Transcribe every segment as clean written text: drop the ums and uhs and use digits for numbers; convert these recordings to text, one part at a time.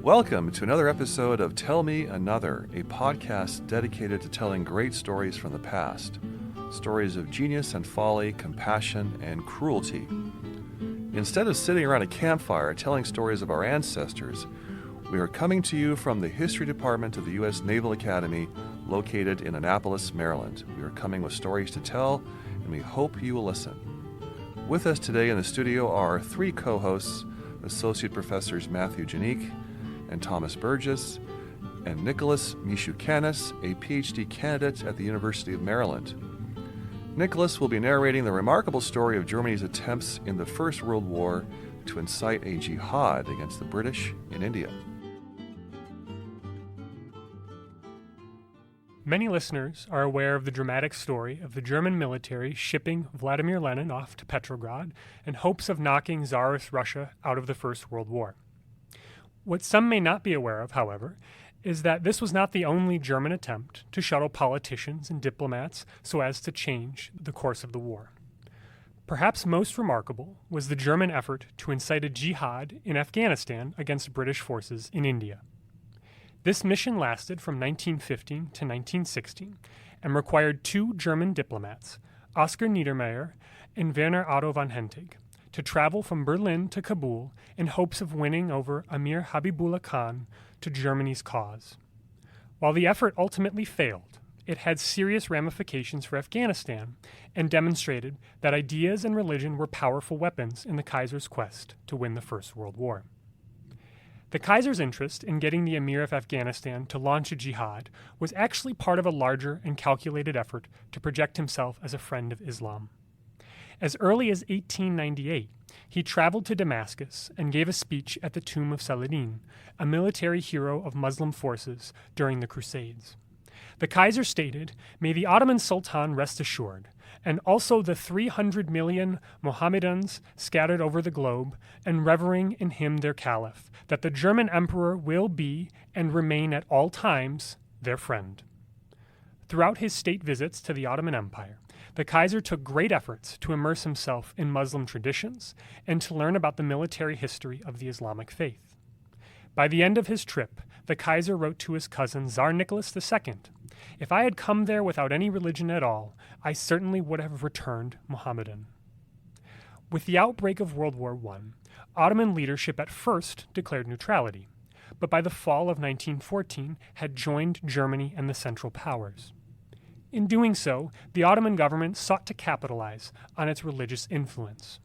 Welcome to another episode of Tell Me Another, a podcast dedicated to telling great stories from the past. Stories of genius and folly, compassion and cruelty. Instead of sitting around a campfire telling stories of our ancestors, we are coming to you from the History Department of the U.S. Naval Academy, located in Annapolis, Maryland. We are coming with stories to tell, and we hope you will listen. With us today in the studio are three co-hosts, Associate Professors Matthew Janik and Thomas Burgess, and Nicholas Mishukanis, a PhD candidate at the University of Maryland. Nicholas will be narrating the remarkable story of Germany's attempts in the First World War to incite a jihad against the British in India. Many listeners are aware of the dramatic story of the German military shipping Vladimir Lenin off to Petrograd in hopes of knocking Tsarist Russia out of the First World War. What some may not be aware of, however, is that this was not the only German attempt to shuttle politicians and diplomats so as to change the course of the war. Perhaps most remarkable was the German effort to incite a jihad in Afghanistan against British forces in India. This mission lasted from 1915 to 1916 and required two German diplomats, Oskar Niedermayer and Werner Otto von Hentig, to travel from Berlin to Kabul in hopes of winning over Emir Habibullah Khan to Germany's cause. While the effort ultimately failed, it had serious ramifications for Afghanistan and demonstrated that ideas and religion were powerful weapons in the Kaiser's quest to win the First World War. The Kaiser's interest in getting the Emir of Afghanistan to launch a jihad was actually part of a larger and calculated effort to project himself as a friend of Islam. As early as 1898, he traveled to Damascus and gave a speech at the tomb of Saladin, a military hero of Muslim forces during the Crusades. The Kaiser stated, "May the Ottoman Sultan rest assured, and also the 300 million Mohammedans scattered over the globe and revering in him their caliph, that the German emperor will be and remain at all times their friend." Throughout his state visits to the Ottoman Empire, the Kaiser took great efforts to immerse himself in Muslim traditions and to learn about the military history of the Islamic faith. By the end of his trip, the Kaiser wrote to his cousin Tsar Nicholas II, "If I had come there without any religion at all, I certainly would have returned Mohammedan." With the outbreak of World War I, Ottoman leadership at first declared neutrality, but by the fall of 1914 had joined Germany and the Central Powers. In doing so, the Ottoman government sought to capitalize on its religious influence.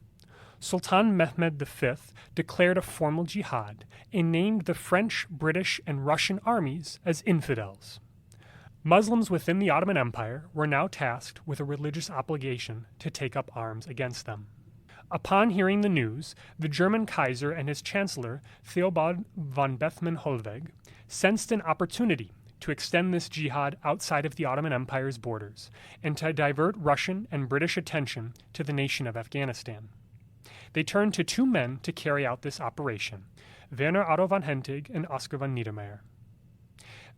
Sultan Mehmed V declared a formal jihad and named the French, British, and Russian armies as infidels. Muslims within the Ottoman Empire were now tasked with a religious obligation to take up arms against them. Upon hearing the news, the German Kaiser and his chancellor, Theobald von Bethmann-Hollweg, sensed an opportunity to extend this jihad outside of the Ottoman Empire's borders and to divert Russian and British attention to the nation of Afghanistan. They turned to two men to carry out this operation, Werner Otto von Hentig and Oskar von Niedermayer.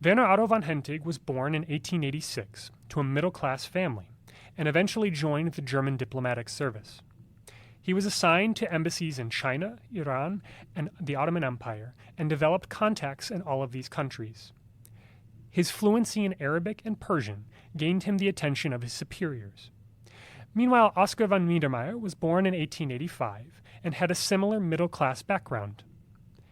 Werner Otto von Hentig was born in 1886 to a middle-class family and eventually joined the German diplomatic service. He was assigned to embassies in China, Iran, and the Ottoman Empire and developed contacts in all of these countries. His fluency in Arabic and Persian gained him the attention of his superiors. Meanwhile, Oskar von Niedermayer was born in 1885 and had a similar middle-class background.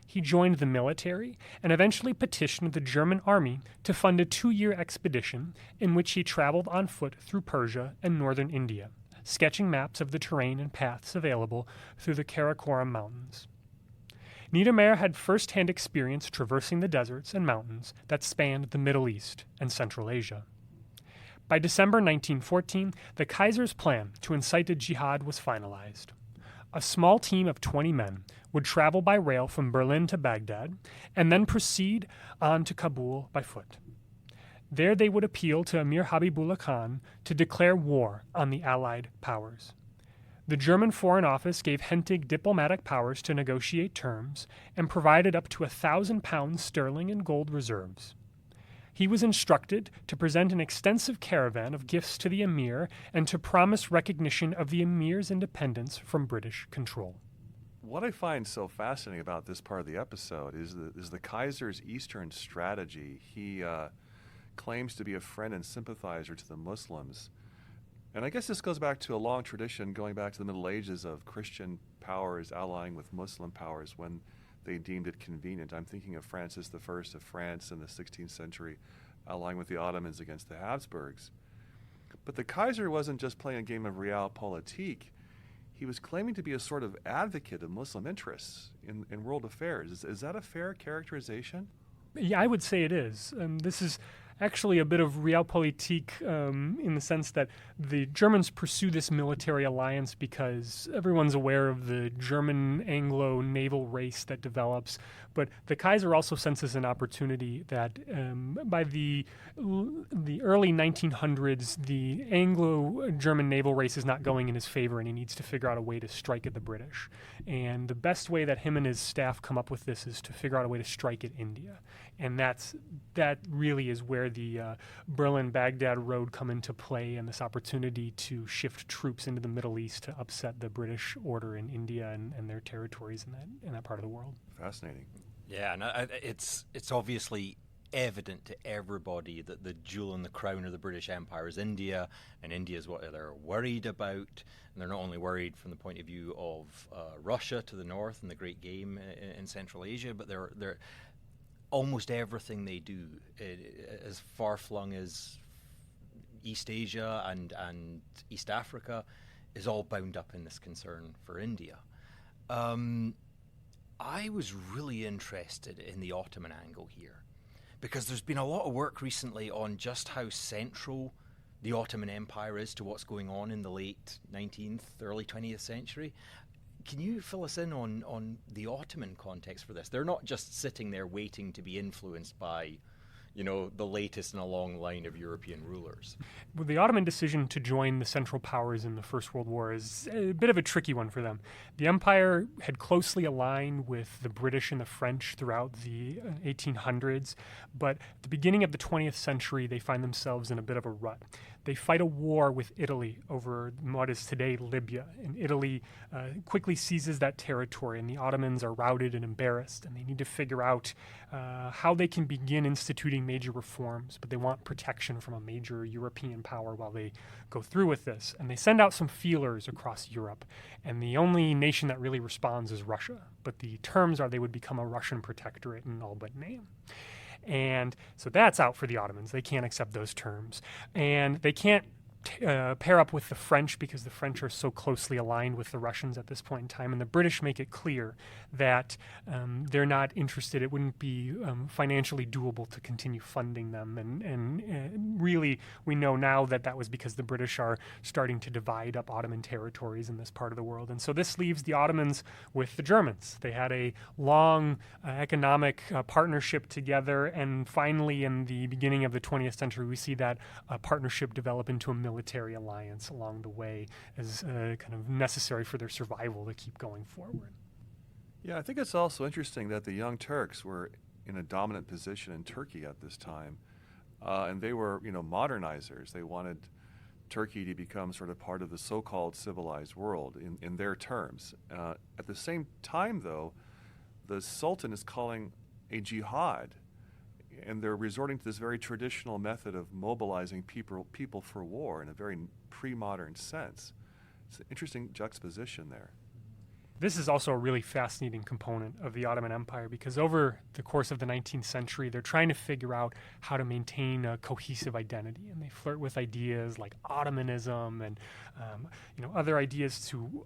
He joined the military and eventually petitioned the German army to fund a 2-year expedition in which he traveled on foot through Persia and northern India, sketching maps of the terrain and paths available through the Karakoram Mountains. Niedermayer had first-hand experience traversing the deserts and mountains that spanned the Middle East and Central Asia. By December 1914, the Kaiser's plan to incite a jihad was finalized. A small team of 20 men would travel by rail from Berlin to Baghdad and then proceed on to Kabul by foot. There they would appeal to Emir Habibullah Khan to declare war on the Allied powers. The German Foreign Office gave Hentig diplomatic powers to negotiate terms and provided up to £1,000 in gold reserves. He was instructed to present an extensive caravan of gifts to the emir and to promise recognition of the emir's independence from British control. what I find so fascinating about this part of the episode is the Kaiser's Eastern strategy. He claims to be a friend and sympathizer to the Muslims. And I guess this goes back to a long tradition going back to the Middle Ages of Christian powers allying with Muslim powers when they deemed it convenient. I'm thinking of Francis I of France in the 16th century allying with the Ottomans against the Habsburgs. But the Kaiser wasn't just playing a game of realpolitik. He was claiming to be a sort of advocate of Muslim interests in world affairs. Is that a fair characterization? Yeah, I would say it is. This is actually a bit of realpolitik in the sense that the Germans pursue this military alliance because everyone's aware of the German Anglo naval race that develops. But the Kaiser also senses an opportunity that by the early 1900s, the Anglo-German naval race is not going in his favor, and he needs to figure out a way to strike at the British. And the best way that him and his staff come up with this is to figure out a way to strike at India. And that really is where the Berlin-Baghdad road come into play, and this opportunity to shift troops into the Middle East to upset the British order in India and their territories in that part of the world. Fascinating. Yeah, and it's obviously evident to everybody that the jewel in the crown of the British Empire is India, and India is what they're worried about. And they're not only worried from the point of view of Russia to the north and the Great Game in Central Asia, but they're almost everything they do, as far-flung as East Asia and East Africa, is all bound up in this concern for India. I was really interested in the Ottoman angle here, because there's been a lot of work recently on just how central the Ottoman Empire is to what's going on in the late 19th, early 20th century. Can you fill us in on the Ottoman context for this? They're not just sitting there waiting to be influenced by, the latest in a long line of European rulers. Well, the Ottoman decision to join the Central Powers in the First World War is a bit of a tricky one for them. The empire had closely aligned with the British and the French throughout the 1800s, but at the beginning of the 20th century, they find themselves in a bit of a rut. They fight a war with Italy over what is today Libya, and Italy quickly seizes that territory, and the Ottomans are routed and embarrassed, and they need to figure out how they can begin instituting major reforms, but they want protection from a major European power while they go through with this. And they send out some feelers across Europe, and the only nation that really responds is Russia, but the terms are they would become a Russian protectorate in all but name. And so that's out for the Ottomans. They can't accept those terms. And they can't pair up with the French because the French are so closely aligned with the Russians at this point in time. And the British make it clear that they're not interested. It wouldn't be financially doable to continue funding them. And really, we know now that was because the British are starting to divide up Ottoman territories in this part of the world. And so this leaves the Ottomans with the Germans. They had a long economic partnership together. And finally, in the beginning of the 20th century, we see that partnership develop into a military alliance along the way as kind of necessary for their survival to keep going forward. Yeah, I think it's also interesting that the Young Turks were in a dominant position in Turkey at this time, and they were, modernizers. They wanted Turkey to become sort of part of the so-called civilized world in their terms. At the same time, though, the Sultan is calling a jihad, and they're resorting to this very traditional method of mobilizing people for war in a very pre-modern sense. It's an interesting juxtaposition there. This is also a really fascinating component of the Ottoman Empire because over the course of the 19th century, they're trying to figure out how to maintain a cohesive identity. And they flirt with ideas like Ottomanism and other ideas to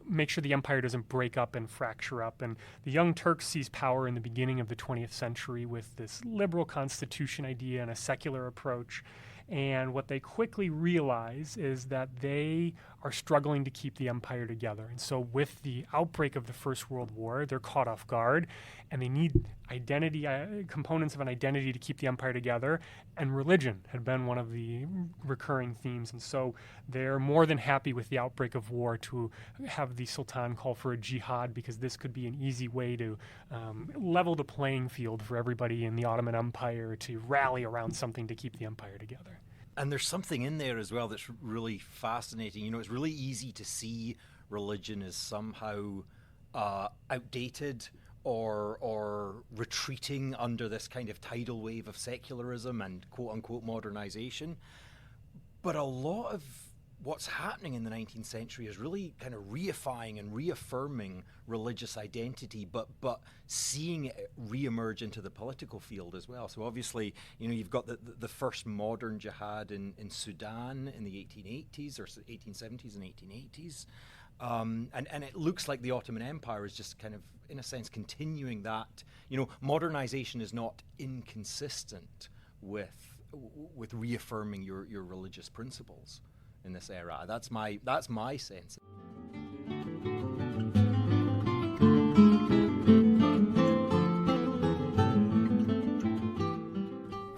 make sure the empire doesn't break up and fracture up. And the Young Turks seize power in the beginning of the 20th century with this liberal constitution idea and a secular approach. And what they quickly realize is that they are struggling to keep the empire together. And so with the outbreak of the First World War, they're caught off guard, and they need identity, components of an identity to keep the empire together. And religion had been one of the recurring themes. And so they're more than happy with the outbreak of war to have the Sultan call for a jihad because this could be an easy way to level the playing field for everybody in the Ottoman Empire to rally around something to keep the empire together. And there's something in there as well that's really fascinating. It's really easy to see religion as somehow outdated or retreating under this kind of tidal wave of secularism and quote-unquote modernization. But a lot of what's happening in the 19th century is really kind of reifying and reaffirming religious identity, but seeing it reemerge into the political field as well. So obviously, you've got the first modern jihad in Sudan in the 1880s or 1870s and 1880s. And it looks like the Ottoman Empire is just kind of, in a sense, continuing that. Modernization is not inconsistent with reaffirming your religious principles in this era. That's my sense.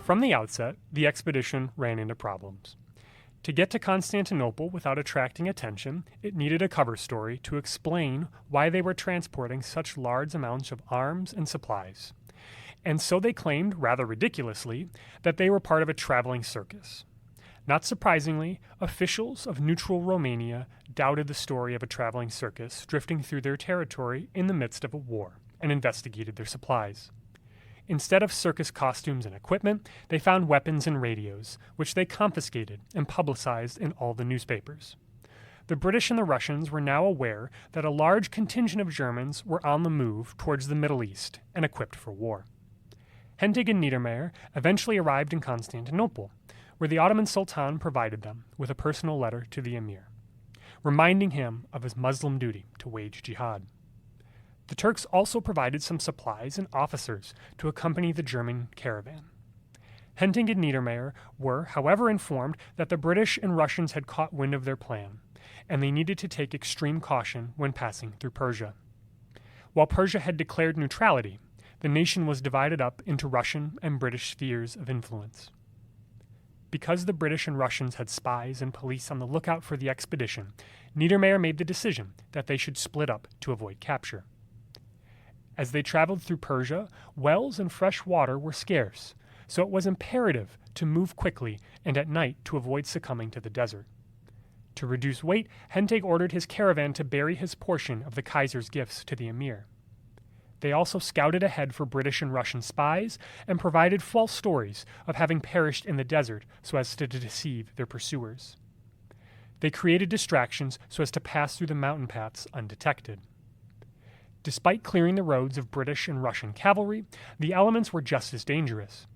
From the outset, the expedition ran into problems. To get to Constantinople without attracting attention, it needed a cover story to explain why they were transporting such large amounts of arms and supplies. And so they claimed, rather ridiculously, that they were part of a traveling circus. Not surprisingly, officials of neutral Romania doubted the story of a traveling circus drifting through their territory in the midst of a war and investigated their supplies. Instead of circus costumes and equipment, they found weapons and radios, which they confiscated and publicized in all the newspapers. The British and the Russians were now aware that a large contingent of Germans were on the move towards the Middle East and equipped for war. Hentig and Niedermayer eventually arrived in Constantinople, where the Ottoman Sultan provided them with a personal letter to the Emir, reminding him of his Muslim duty to wage jihad. The Turks also provided some supplies and officers to accompany the German caravan. Hentig and Niedermayer were, however, informed that the British and Russians had caught wind of their plan, and they needed to take extreme caution when passing through Persia. While Persia had declared neutrality, the nation was divided up into Russian and British spheres of influence. Because the British and Russians had spies and police on the lookout for the expedition, Niedermayer made the decision that they should split up to avoid capture. As they traveled through Persia, wells and fresh water were scarce, so it was imperative to move quickly and at night to avoid succumbing to the desert. To reduce weight, Hentig ordered his caravan to bury his portion of the Kaiser's gifts to the Emir. They also scouted ahead for British and Russian spies and provided false stories of having perished in the desert so as to deceive their pursuers. They created distractions so as to pass through the mountain paths undetected. Despite clearing the roads of British and Russian cavalry, the elements were just as dangerous.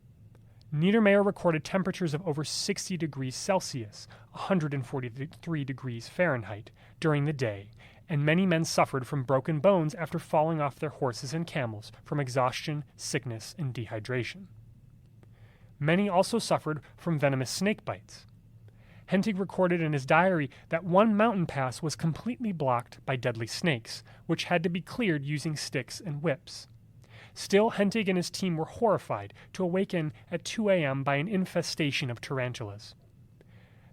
Niedermayer recorded temperatures of over 60 degrees Celsius, 143 degrees Fahrenheit, during the day, and many men suffered from broken bones after falling off their horses and camels from exhaustion, sickness, and dehydration. Many also suffered from venomous snake bites. Hentig recorded in his diary that one mountain pass was completely blocked by deadly snakes, which had to be cleared using sticks and whips. Still, Hentig and his team were horrified to awaken at 2 a.m. by an infestation of tarantulas.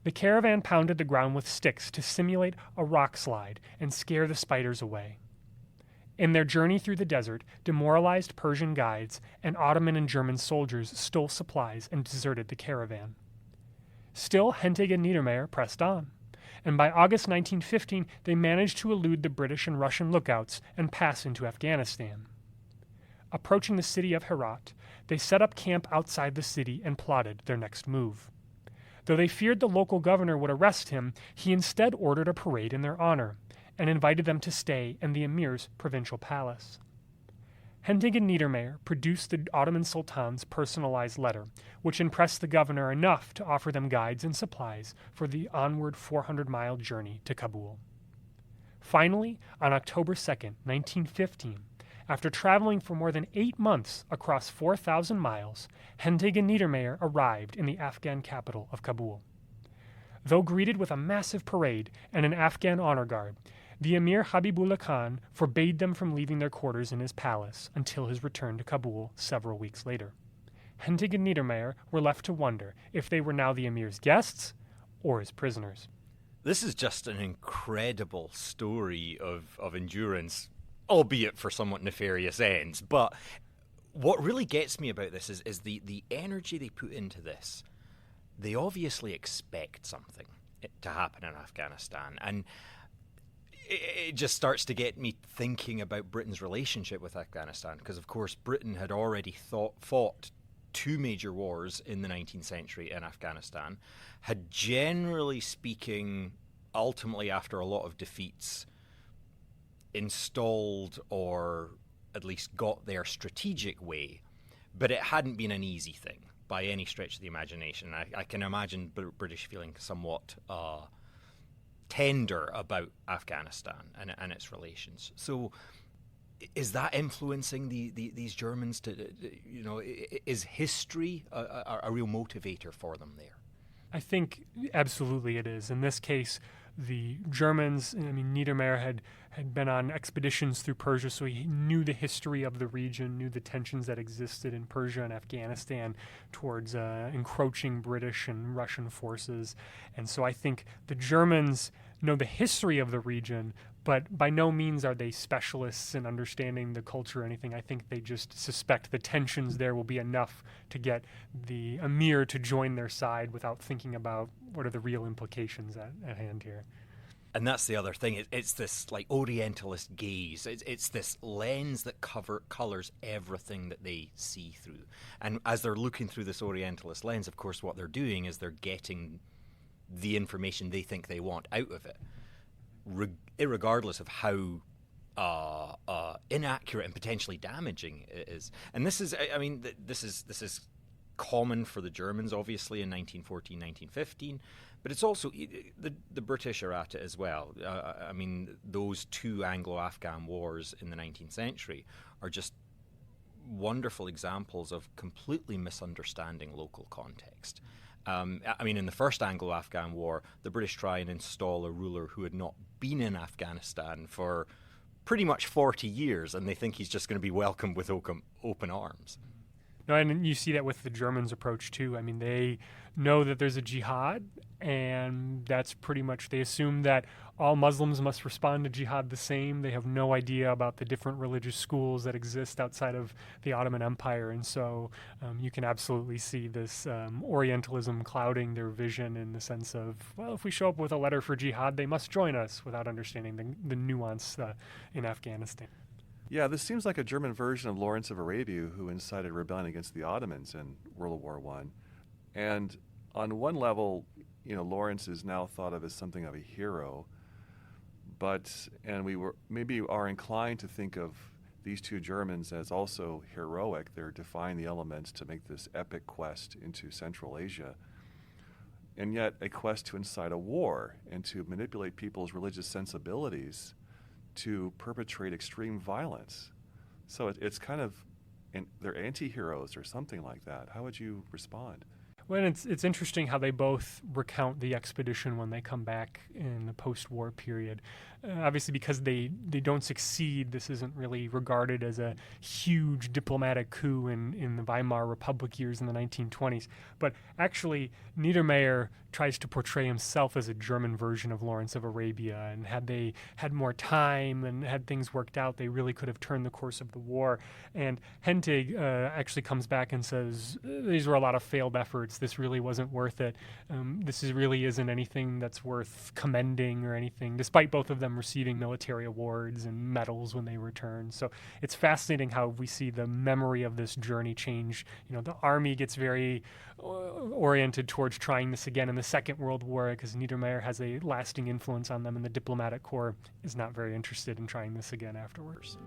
The caravan pounded the ground with sticks to simulate a rock slide and scare the spiders away. In their journey through the desert, demoralized Persian guides and Ottoman and German soldiers stole supplies and deserted the caravan. Still, Hentig and Niedermayer pressed on, and by August 1915 they managed to elude the British and Russian lookouts and pass into Afghanistan. Approaching the city of Herat, they set up camp outside the city and plotted their next move. Though they feared the local governor would arrest him, he instead ordered a parade in their honor and invited them to stay in the Emir's provincial palace. Hentig and Niedermayer produced the Ottoman Sultan's personalized letter, which impressed the governor enough to offer them guides and supplies for the onward 400-mile journey to Kabul. Finally, on October 2, 1915, after traveling for more than 8 months across 4,000 miles, Hentig and Niedermayer arrived in the Afghan capital of Kabul. Though greeted with a massive parade and an Afghan honor guard, the Emir Habibullah Khan forbade them from leaving their quarters in his palace until his return to Kabul several weeks later. Hentig and Niedermayer were left to wonder if they were now the Emir's guests or his prisoners. This is just an incredible story of endurance, albeit for somewhat nefarious ends. But what really gets me about this is the energy they put into this. They obviously expect something to happen in Afghanistan. And it just starts to get me thinking about Britain's relationship with Afghanistan, because of course Britain had already fought two major wars in the 19th century in Afghanistan, had generally speaking, ultimately after a lot of defeats, installed or at least got their strategic way, but it hadn't been an easy thing by any stretch of the imagination. I can imagine British feeling somewhat tender about Afghanistan and its relations. So is that influencing these Germans is history a real motivator for them there? I think absolutely it is. In this case, the Germans, Niedermayer had been on expeditions through Persia, so he knew the history of the region, knew the tensions that existed in Persia and Afghanistan towards encroaching British and Russian forces. And so I think the Germans know the history of the region, but by no means are they specialists in understanding the culture or anything. I think they just suspect the tensions there will be enough to get the Emir to join their side without thinking about what are the real implications at hand here. And that's the other thing. It's this like Orientalist gaze. It's this lens that colors everything that they see through. And as they're looking through this Orientalist lens, of course, what they're doing is they're getting the information they think they want out of it, irregardless of how inaccurate and potentially damaging it is. And this is common for the Germans, obviously, in 1914, 1915, but it's also the British are at it as well. Those two Anglo-Afghan wars in the 19th century are just wonderful examples of completely misunderstanding local context. In the first Anglo-Afghan war, the British try and install a ruler who had not been in Afghanistan for pretty much 40 years, and they think he's just going to be welcomed with open arms. No, and you see that with the Germans' approach too. They know that there's a jihad, and that's pretty much, they assume that all Muslims must respond to jihad the same. They have no idea about the different religious schools that exist outside of the Ottoman Empire, and so you can absolutely see this Orientalism clouding their vision in the sense of, well, if we show up with a letter for jihad, they must join us, without understanding the nuance in Afghanistan. Yeah, this seems like a German version of Lawrence of Arabia, who incited rebellion against the Ottomans in World War I. And on one level, Lawrence is now thought of as something of a hero, and we maybe are inclined to think of these two Germans as also heroic. They're defying the elements to make this epic quest into Central Asia, and yet a quest to incite a war and to manipulate people's religious sensibilities to perpetrate extreme violence. So it's kind of, they're anti-heroes or something like that. How would you respond? Well, it's interesting how they both recount the expedition when they come back in the post-war period. Obviously, because they don't succeed, this isn't really regarded as a huge diplomatic coup in the Weimar Republic years in the 1920s. But actually, Niedermayer tries to portray himself as a German version of Lawrence of Arabia, and had they had more time and had things worked out, they really could have turned the course of the war. And Hentig actually comes back and says, these were a lot of failed efforts. This really wasn't worth it. This really isn't anything that's worth commending or anything, despite both of them receiving military awards and medals when they return. So it's fascinating how we see the memory of this journey change. The army gets very oriented towards trying this again in the Second World War, because Niedermayer has a lasting influence on them, and the diplomatic corps is not very interested in trying this again afterwards.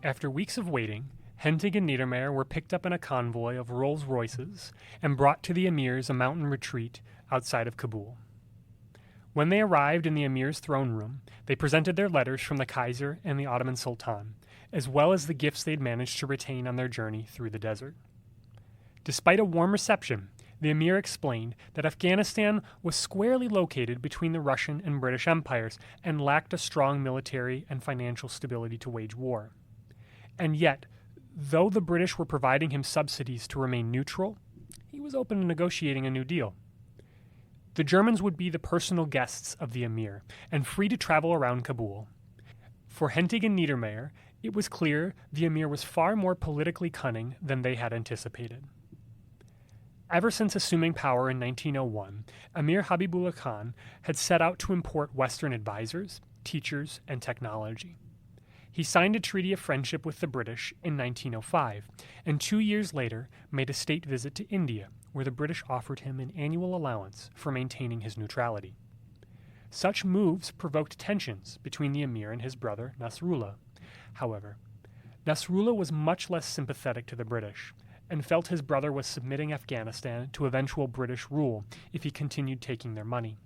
After weeks of waiting, Hentig and Niedermayer were picked up in a convoy of Rolls-Royces and brought to the Emir's a mountain retreat outside of Kabul. When they arrived in the Emir's throne room, they presented their letters from the Kaiser and the Ottoman Sultan, as well as the gifts they'd managed to retain on their journey through the desert. Despite a warm reception, the Emir explained that Afghanistan was squarely located between the Russian and British empires and lacked a strong military and financial stability to wage war. And yet, though the British were providing him subsidies to remain neutral, he was open to negotiating a new deal. The Germans would be the personal guests of the Emir and free to travel around Kabul. For Hentig and Niedermayer, it was clear the Emir was far more politically cunning than they had anticipated. Ever since assuming power in 1901, Emir Habibullah Khan had set out to import Western advisors, teachers, and technology. He signed a treaty of friendship with the British in 1905, and 2 years later made a state visit to India, where the British offered him an annual allowance for maintaining his neutrality. Such moves provoked tensions between the emir and his brother Nasrullah. However, Nasrullah was much less sympathetic to the British, and felt his brother was submitting Afghanistan to eventual British rule if he continued taking their money.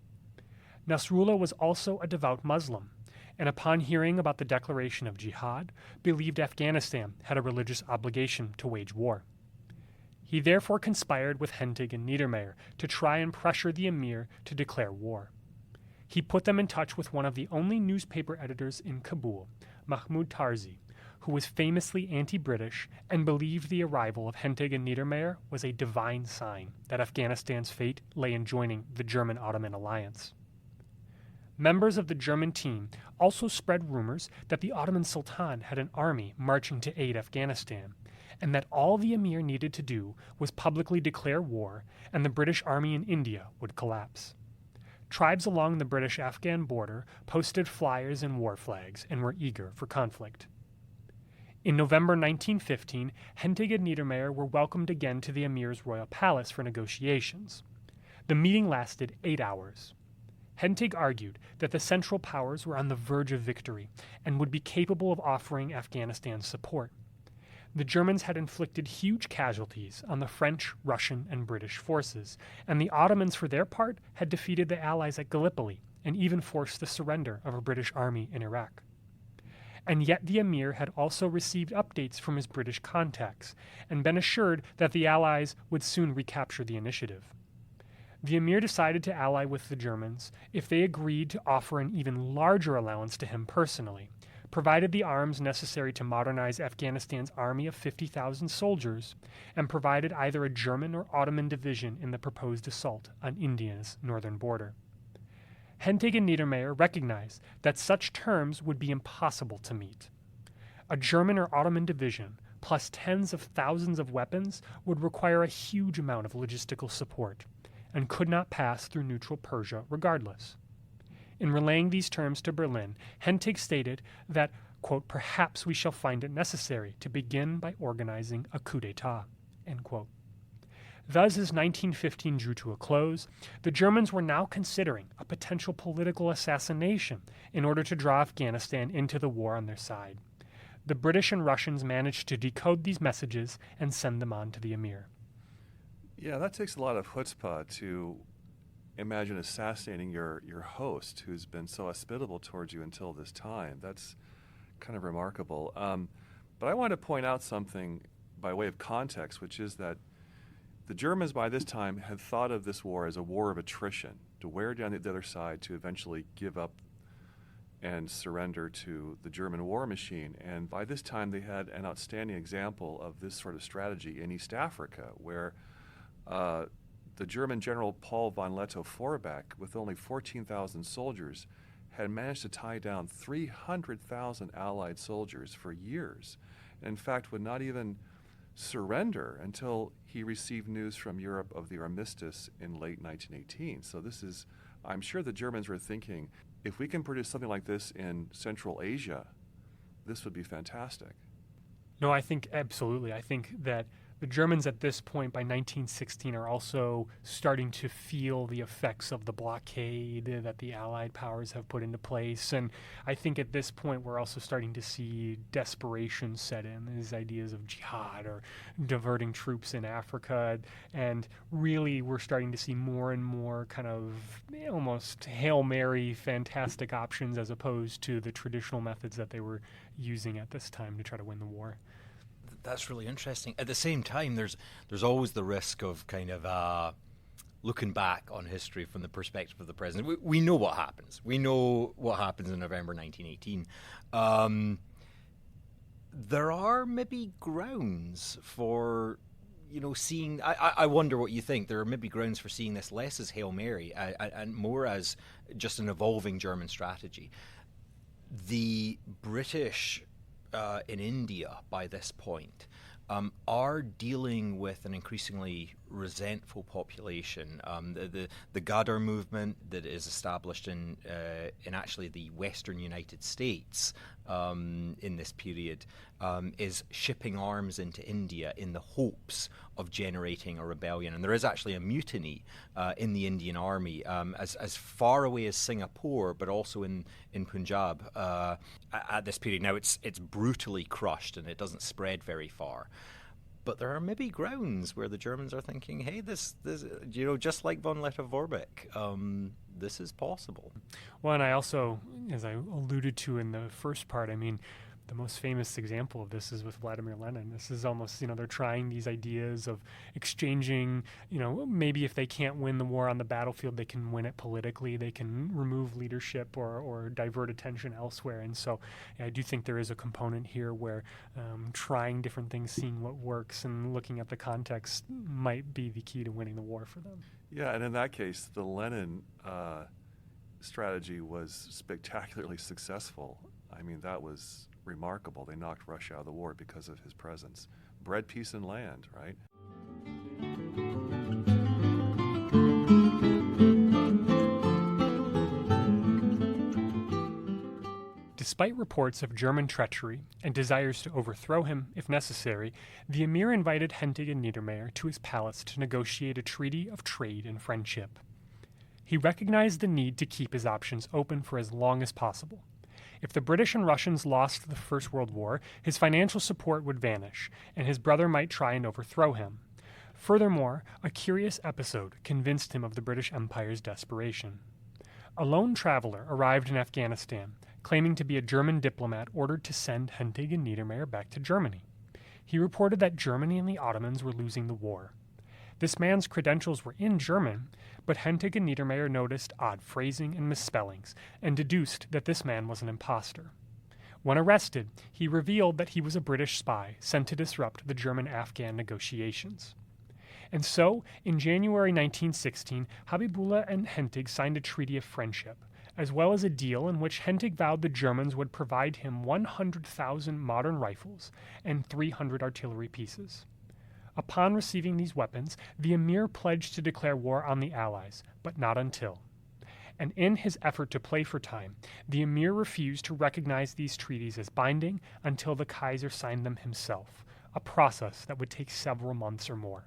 Nasrullah was also a devout Muslim, and upon hearing about the declaration of Jihad, believed Afghanistan had a religious obligation to wage war. He therefore conspired with Hentig and Niedermayer to try and pressure the emir to declare war. He put them in touch with one of the only newspaper editors in Kabul, Mahmoud Tarzi, who was famously anti-British and believed the arrival of Hentig and Niedermayer was a divine sign that Afghanistan's fate lay in joining the German-Ottoman alliance. Members of the German team also spread rumors that the Ottoman Sultan had an army marching to aid Afghanistan, and that all the emir needed to do was publicly declare war, and the British army in India would collapse. Tribes along the British-Afghan border posted flyers and war flags and were eager for conflict. In November 1915, Hentig and Niedermayer were welcomed again to the emir's royal palace for negotiations. The meeting lasted 8 hours. Hentig argued that the Central Powers were on the verge of victory and would be capable of offering Afghanistan support. The Germans had inflicted huge casualties on the French, Russian, and British forces, and the Ottomans, for their part, had defeated the Allies at Gallipoli and even forced the surrender of a British army in Iraq. And yet the emir had also received updates from his British contacts and been assured that the Allies would soon recapture the initiative. The emir decided to ally with the Germans if they agreed to offer an even larger allowance to him personally, provided the arms necessary to modernize Afghanistan's army of 50,000 soldiers, and provided either a German or Ottoman division in the proposed assault on India's northern border. Hentig and Niedermayer recognized that such terms would be impossible to meet. A German or Ottoman division, plus tens of thousands of weapons, would require a huge amount of logistical support, and could not pass through neutral Persia regardless. In relaying these terms to Berlin, Hentig stated that, quote, "perhaps we shall find it necessary to begin by organizing a coup d'etat," end quote. Thus, as 1915 drew to a close, the Germans were now considering a potential political assassination in order to draw Afghanistan into the war on their side. The British and Russians managed to decode these messages and send them on to the emir. Yeah, that takes a lot of chutzpah to imagine assassinating your host who's been so hospitable towards you until this time. That's kind of remarkable. But I want to point out something by way of context, which is that the Germans by this time had thought of this war as a war of attrition, to wear down the other side to eventually give up and surrender to the German war machine. And by this time they had an outstanding example of this sort of strategy in East Africa, where the German General Paul von Lettow-Vorbeck, with only 14,000 soldiers, had managed to tie down 300,000 Allied soldiers for years. In fact, would not even surrender until he received news from Europe of the armistice in late 1918. So this is, I'm sure the Germans were thinking, if we can produce something like this in Central Asia, this would be fantastic. No, I think absolutely. I think that the Germans at this point, by 1916, are also starting to feel the effects of the blockade that the Allied powers have put into place. And I think at this point, we're also starting to see desperation set in, these ideas of jihad or diverting troops in Africa. And really, we're starting to see more and more kind of almost Hail Mary, fantastic options as opposed to the traditional methods that they were using at this time to try to win the war. That's really interesting. At the same time, there's always the risk of kind of looking back on history from the perspective of the present. We know what happens. We know what happens in November 1918. There are maybe grounds for, seeing... I wonder what you think. There are maybe grounds for seeing this less as Hail Mary and more as just an evolving German strategy. The British... in India by this point are dealing with an increasingly resentful population. The Ghadar movement that is established in actually the western United States in this period is shipping arms into India in the hopes of generating a rebellion. And there is actually a mutiny in the Indian army as far away as Singapore, but also in Punjab at this period. Now it's brutally crushed and it doesn't spread very far. But there are maybe grounds where the Germans are thinking, hey, this just like von Lettow-Vorbeck, this is possible. Well, and I also, as I alluded to in the first part, I mean, the most famous example of this is with Vladimir Lenin. This is almost, they're trying these ideas of exchanging, maybe if they can't win the war on the battlefield, they can win it politically. They can remove leadership or divert attention elsewhere. And so I do think there is a component here where trying different things, seeing what works, and looking at the context might be the key to winning the war for them. Yeah, and in that case, the Lenin strategy was spectacularly successful. I mean, that was remarkable. They knocked Russia out of the war because of his presence. Bread, peace, and land, right? Despite reports of German treachery and desires to overthrow him, if necessary, the Emir invited Hentig and Niedermayer to his palace to negotiate a treaty of trade and friendship. He recognized the need to keep his options open for as long as possible. If the British and Russians lost the First World War, his financial support would vanish, and his brother might try and overthrow him. Furthermore, a curious episode convinced him of the British Empire's desperation. A lone traveler arrived in Afghanistan, claiming to be a German diplomat ordered to send Hentig and Niedermayer back to Germany. He reported that Germany and the Ottomans were losing the war. This man's credentials were in German, but Hentig and Niedermayer noticed odd phrasing and misspellings and deduced that this man was an impostor. When arrested, he revealed that he was a British spy sent to disrupt the German-Afghan negotiations. And so, in January 1916, Habibullah and Hentig signed a treaty of friendship, as well as a deal in which Hentig vowed the Germans would provide him 100,000 modern rifles and 300 artillery pieces. Upon receiving these weapons, the Emir pledged to declare war on the Allies, but not until. And in his effort to play for time, the Emir refused to recognize these treaties as binding until the Kaiser signed them himself, a process that would take several months or more.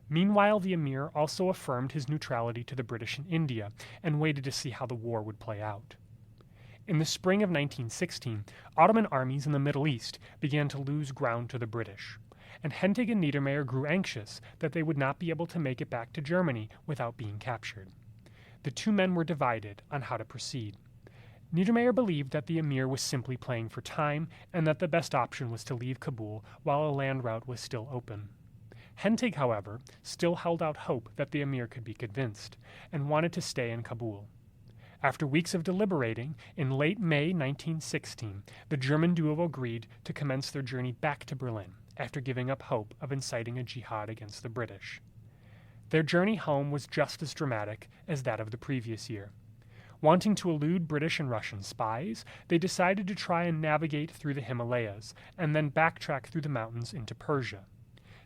Meanwhile, the Emir also affirmed his neutrality to the British in India and waited to see how the war would play out. In the spring of 1916, Ottoman armies in the Middle East began to lose ground to the British, and Hentig and Niedermayer grew anxious that they would not be able to make it back to Germany without being captured. The two men were divided on how to proceed. Niedermayer believed that the Emir was simply playing for time and that the best option was to leave Kabul while a land route was still open. Hentig, however, still held out hope that the Emir could be convinced and wanted to stay in Kabul. After weeks of deliberating, in late May 1916, the German duo agreed to commence their journey back to Berlin after giving up hope of inciting a jihad against the British. Their journey home was just as dramatic as that of the previous year. Wanting to elude British and Russian spies, they decided to try and navigate through the Himalayas and then backtrack through the mountains into Persia.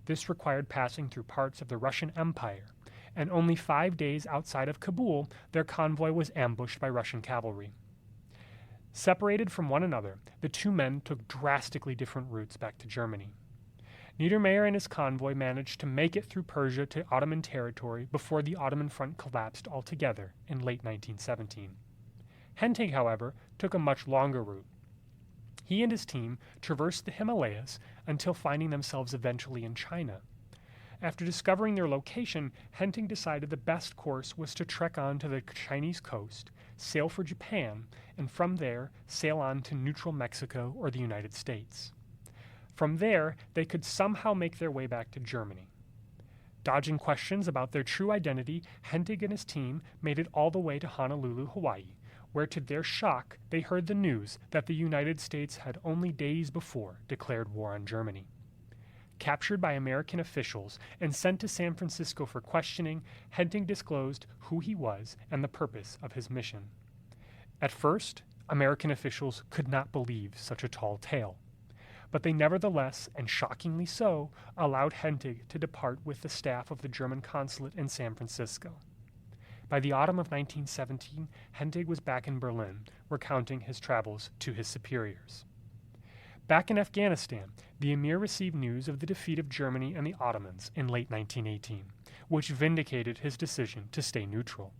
This required passing through parts of the Russian Empire, and only 5 days outside of Kabul, their convoy was ambushed by Russian cavalry. Separated from one another, the two men took drastically different routes back to Germany. Niedermayer and his convoy managed to make it through Persia to Ottoman territory before the Ottoman front collapsed altogether in late 1917. Hentig, however, took a much longer route. He and his team traversed the Himalayas until finding themselves eventually in China. After discovering their location, Hentig decided the best course was to trek on to the Chinese coast, sail for Japan, and from there sail on to neutral Mexico or the United States. From there, they could somehow make their way back to Germany. Dodging questions about their true identity, Hentig and his team made it all the way to Honolulu, Hawaii, where to their shock, they heard the news that the United States had only days before declared war on Germany. Captured by American officials and sent to San Francisco for questioning, Hentig disclosed who he was and the purpose of his mission. At first, American officials could not believe such a tall tale. but they nevertheless, and shockingly so, allowed Hentig to depart with the staff of the German consulate in San Francisco. By the autumn of 1917, Hentig was back in Berlin, recounting his travels to his superiors. Back in Afghanistan, the Emir received news of the defeat of Germany and the Ottomans in late 1918, which vindicated his decision to stay neutral.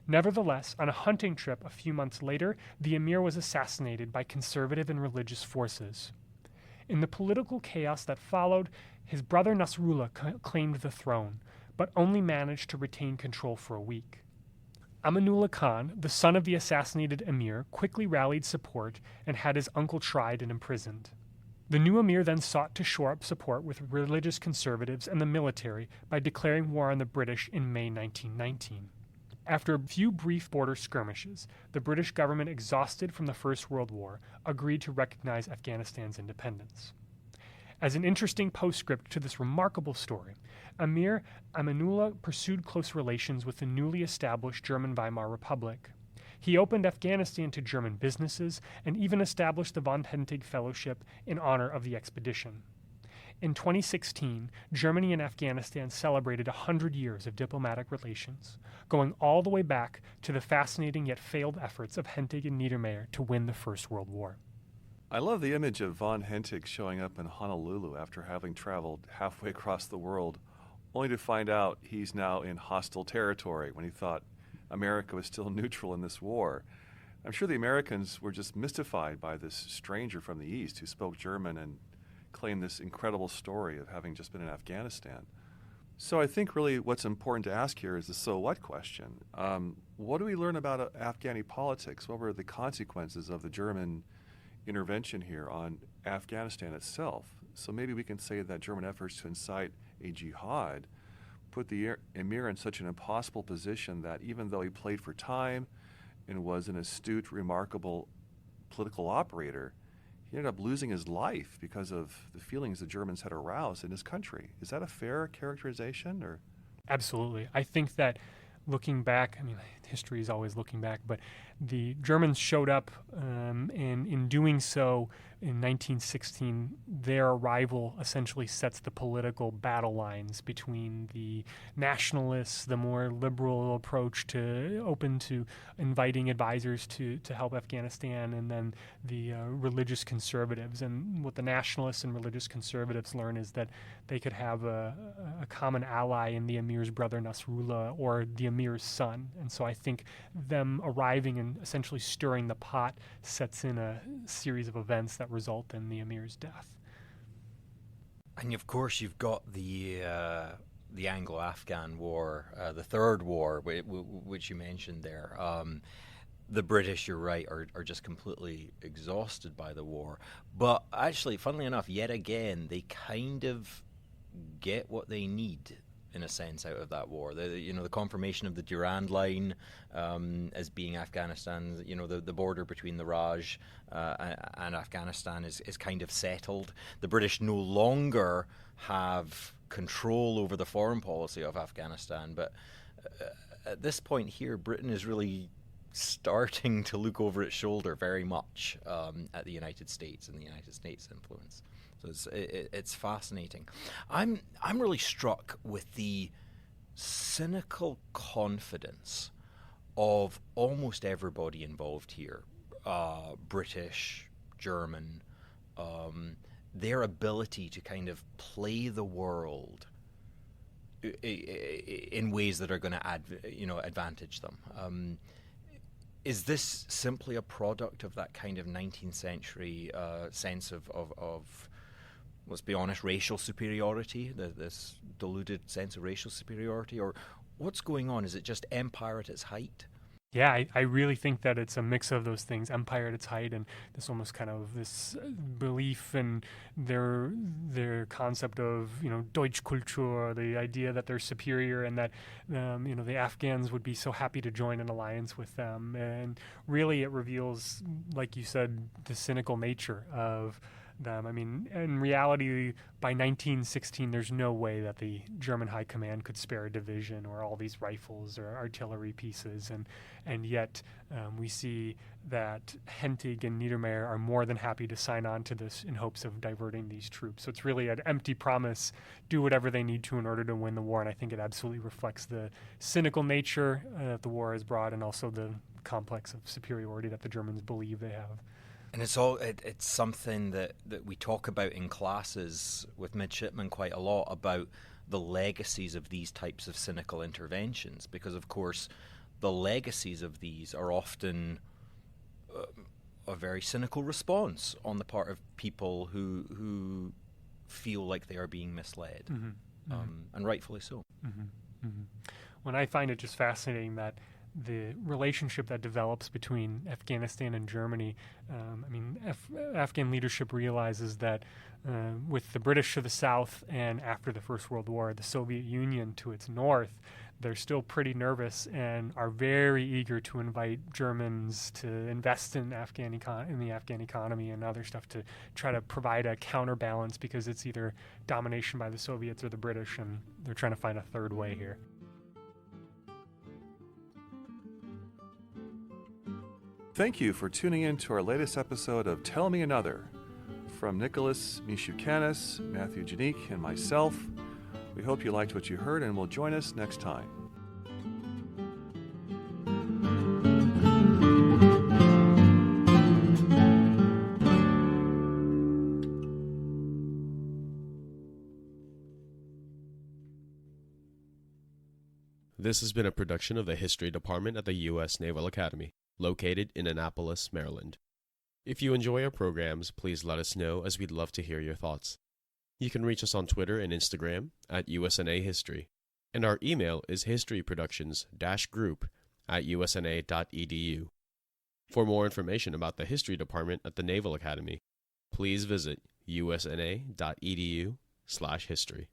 Nevertheless, on a hunting trip a few months later, the Emir was assassinated by conservative and religious forces. In the political chaos that followed, his brother Nasrullah claimed the throne, but only managed to retain control for a week. Amanullah Khan, the son of the assassinated Emir, quickly rallied support and had his uncle tried and imprisoned. The new Emir then sought to shore up support with religious conservatives and the military by declaring war on the British in May 1919. After a few brief border skirmishes, the British government, exhausted from the First World War, agreed to recognize Afghanistan's independence. As an interesting postscript to this remarkable story, Emir Amanullah pursued close relations with the newly established German Weimar Republic. He opened Afghanistan to German businesses and even established the von Hentig Fellowship in honor of the expedition. In 2016, Germany and Afghanistan celebrated 100 years of diplomatic relations, going all the way back to the fascinating yet failed efforts of Hentig and Niedermayer to win the First World War. I love the image of von Hentig showing up in Honolulu after having traveled halfway across the world, only to find out he's now in hostile territory when he thought America was still neutral in this war. I'm sure the Americans were just mystified by this stranger from the East who spoke German and claimed this incredible story of having just been in Afghanistan. So I think really what's important to ask here is the so what question. What do we learn about Afghani politics? What were the consequences of the German intervention here on Afghanistan itself? So maybe we can say that German efforts to incite a jihad put the Emir in such an impossible position that even though he played for time and was an astute, remarkable political operator, he ended up losing his life because of the feelings the Germans had aroused in his country. Is that a fair characterization? Or? Absolutely. I think that looking back, I mean, history is always looking back, but the Germans showed up, and in doing so, in 1916, their arrival essentially sets the political battle lines between the nationalists, the more liberal approach to open to inviting advisors to help Afghanistan, and then the religious conservatives. And what the nationalists and religious conservatives learn is that they could have a common ally in the Emir's brother Nasrullah or the Emir's son. And so I think them arriving and essentially stirring the pot sets in a series of events that result in the Emir's death. And of course, you've got the Anglo-Afghan War, the Third War, which you mentioned there. The British, you're right, are just completely exhausted by the war. But actually, funnily enough, yet again, they kind of get what they need, in a sense, out of that war. The confirmation of the Durand Line as being Afghanistan, the border between the Raj and Afghanistan is kind of settled. The British no longer have control over the foreign policy of Afghanistan, but at this point here, Britain is really starting to look over its shoulder very much at the United States and the United States' influence. So it's fascinating. I'm really struck with the cynical confidence of almost everybody involved here, British, German, their ability to kind of play the world in ways that are going to advantage them. Is this simply a product of that kind of 19th century sense of let's be honest, racial superiority, this deluded sense of racial superiority? Or what's going on? Is it just empire at its height? Yeah, I really think that it's a mix of those things, empire at its height and this almost kind of this belief in their concept of, Deutschkultur, the idea that they're superior and that, the Afghans would be so happy to join an alliance with them. And really it reveals, like you said, the cynical nature of them. I mean, in reality, by 1916, there's no way that the German High Command could spare a division or all these rifles or artillery pieces, and yet we see that Hentig and Niedermayer are more than happy to sign on to this in hopes of diverting these troops. So it's really an empty promise, do whatever they need to in order to win the war, and I think it absolutely reflects the cynical nature that the war has brought, and also the complex of superiority that the Germans believe they have. And it's something that we talk about in classes with midshipmen quite a lot, about the legacies of these types of cynical interventions, because of course the legacies of these are often a very cynical response on the part of people who feel like they are being misled, and rightfully so. When I find it just fascinating that the relationship that develops between Afghanistan and Germany, Afghan leadership realizes that with the British to the south and after the First World War, the Soviet Union to its north, they're still pretty nervous and are very eager to invite Germans to invest in the Afghan economy and other stuff to try to provide a counterbalance, because it's either domination by the Soviets or the British, and they're trying to find a third way here. Thank you for tuning in to our latest episode of Tell Me Another. From Nicholas Mishukanis, Matthew Janik, and myself, we hope you liked what you heard and will join us next time. This has been a production of the History Department at the U.S. Naval Academy, located in Annapolis, Maryland. If you enjoy our programs, please let us know, as we'd love to hear your thoughts. You can reach us on Twitter and Instagram at USNA History, and our email is historyproductions-group@usna.edu. For more information about the History Department at the Naval Academy, please visit usna.edu/history.